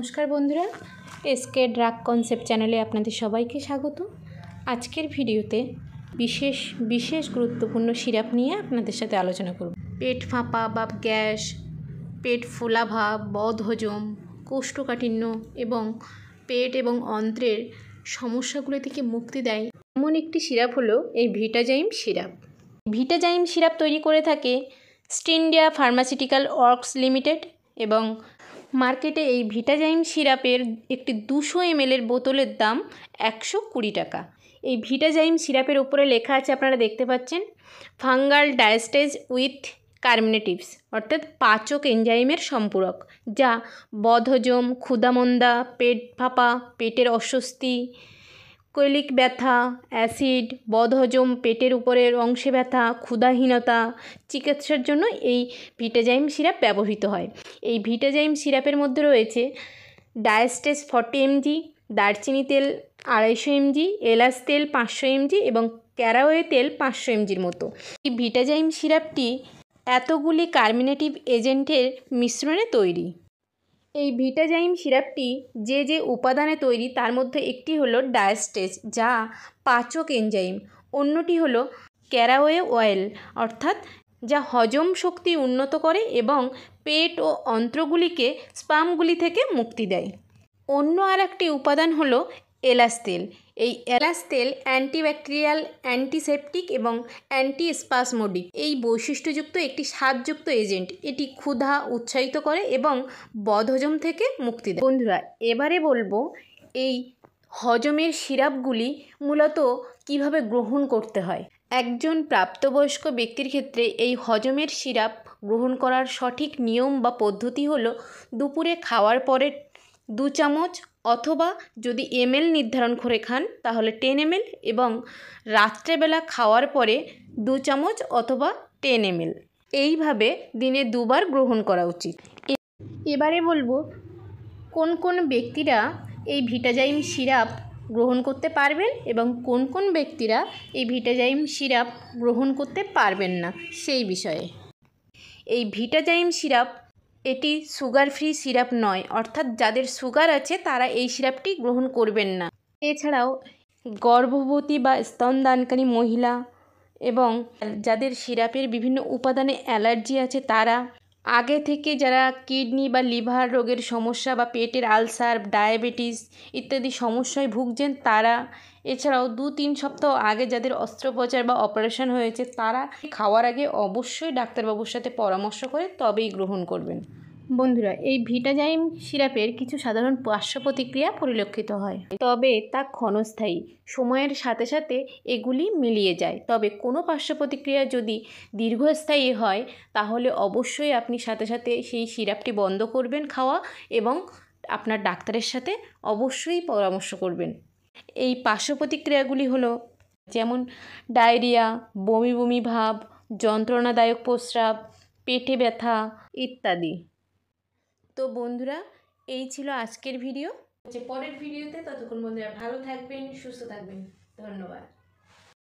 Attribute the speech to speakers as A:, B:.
A: নমস্কার বন্ধুরা, SK drug concept চ্যানেলে আপনাদের সবাইকে স্বাগত। আজকের ভিডিওতে বিশেষ গুরুত্বপূর্ণ সিরাপ নিয়ে আপনাদের সাথে আলোচনা করব। পেট ফাঁপা বা গ্যাস, পেট ফোলাভাব, বদহজম, কোষ্ঠকাঠিন্য এবং পেট এবং অন্ত্রের সমস্যাগুলো থেকে মুক্তি দেয় এমন একটি সিরাপ হলো এই ভিটাজাইম সিরাপ। ভিটাজাইম সিরাপ তৈরি করে থাকে স্টিন্ডিয়া ফার্মাসিউটিক্যাল ওয়ার্কস লিমিটেড এবং মার্কেটে এই ভিটাজাইম সিরাপের একটি 200 ml বোতলের দাম 120 টাকা। এই ভিটাজাইম সিরাপের উপরে লেখা আছে, আপনারা দেখতে পাচ্ছেন, ফাঙ্গাল ডায়াস্টেজ উইথ কার্মিনেটিভস, অর্থাৎ পাচক এনজাইমের সম্পূরক, যা বদহজম, ক্ষুধামন্দা, পেট ফাঁপা, পেটের অস্বস্তি, কৈলিক ব্যথা, অ্যাসিড, বদহজম, পেটের উপরের অংশে ব্যথা, ক্ষুধাহীনতা চিকিৎসার জন্য এই ভিটাজাইম সিরাপ ব্যবহৃত হয়। এই ভিটাজাইম সিরাপের মধ্যে রয়েছে ডায়াস্টেজ 40 mg, দারচিনি তেল 250 mg, এলাচ তেল 500 mg এবং ক্যারাওয়ে তেল 500 mgর মতো। এই ভিটাজাইম সিরাপটি এতগুলি কার্মিনেটিভ এজেন্টের মিশ্রণে তৈরি। এই ভিটাজাইম সিরাপটি যে উপাদানে তৈরি তার মধ্যে একটি হলো ডায়াস্টেজ, যা পাচক এনজাইম, অন্যটি হলো ক্যারাওয়ে অয়েল, অর্থাৎ যা হজম শক্তি উন্নত করে এবং পেট ও অন্ত্রগুলিকে স্পামগুলি থেকে মুক্তি দেয়। অন্য আর একটি উপাদান হলো এলাচ তেল। এই এলাচ তেল অ্যান্টিব্যাকটেরিয়াল, অ্যান্টিসেপটিক এবং অ্যান্টিস্পাসমোডিক এই বৈশিষ্ট্যযুক্ত একটি স্বাদযুক্ত এজেন্ট। এটি ক্ষুধা উৎসাহিত করে এবং বদহজম থেকে মুক্তি দেয়। বন্ধুরা, এবারে বলবো এই হজমের সিরাপগুলি মূলত কিভাবে গ্রহণ করতে হয়। একজন প্রাপ্তবয়স্ক ব্যক্তির ক্ষেত্রে এই হজমের সিরাপ গ্রহণ করার সঠিক নিয়ম বা পদ্ধতি হলো দুপুরে খাওয়ার পরে 2 চামচ, অথবা যদি ml নির্ধারণ করে খান তাহলে 10 ml, এবং রাত্রেবেলা খাওয়ার পরে 2 চামচ অথবা 10 ml। এইভাবে দিনে 2 বার গ্রহণ করা উচিত। এবারে বলবো কোন কোন ব্যক্তিরা এই ভিটাজাইম সিরাপ গ্রহণ করতে পারবেন এবং কোন ব্যক্তিরা এই ভিটাজাইম সিরাপ গ্রহণ করতে পারবেন না সেই বিষয়ে। এই ভিটাজাইম সিরাপ এটি সুগার ফ্রি সিরাপ নয়, অর্থাৎ যাদের সুগার আছে তারা এই সিরাপটি গ্রহণ করবেন না। এছাড়াও গর্ভবতী বা স্তনদানকারী মহিলা এবং যাদের সিরাপের বিভিন্ন উপাদানে অ্যালার্জি আছে তারা, আগে থেকে যারা কিডনি বা লিভার রোগের সমস্যা বা পেটের আলসার, ডায়াবেটিস ইত্যাদি সমস্যায় ভুগছেন তারা, এছাড়াও 2-3 সপ্তাহ আগে যাদের অস্ত্রোপচার বা অপারেশন হয়েছে তারা খাওয়ার আগে অবশ্যই ডাক্তারবাবুর সাথে পরামর্শ করে তবেই গ্রহণ করবেন। বন্ধুরা, এই ভিটাজাইম সিরাপের কিছু সাধারণ পার্শ্ব প্রতিক্রিয়া পরিলক্ষিত হয়, তবে তা ক্ষণস্থায়ী। সময়ের সাথে সাথে এগুলি মিলিয়ে যায়। তবে কোনো পার্শ্ব প্রতিক্রিয়া যদি দীর্ঘস্থায়ী হয় তাহলে অবশ্যই আপনি সাথে সাথে সেই সিরাপটি বন্ধ করবেন খাওয়া এবং আপনার ডাক্তারের সাথে অবশ্যই পরামর্শ করবেন। এই পার্শ্ব প্রতিক্রিয়াগুলি হলো যেমন ডায়রিয়া, বমি ভাব, যন্ত্রণাদায়ক প্রস্রাব, পেটে ব্যথা ইত্যাদি। তো বন্ধুরা, এই ছিল আজকের ভিডিও। পরের ভিডিওতে ততক্ষণ বন্ধুরা ভালো থাকবেন, সুস্থ থাকবেন। ধন্যবাদ।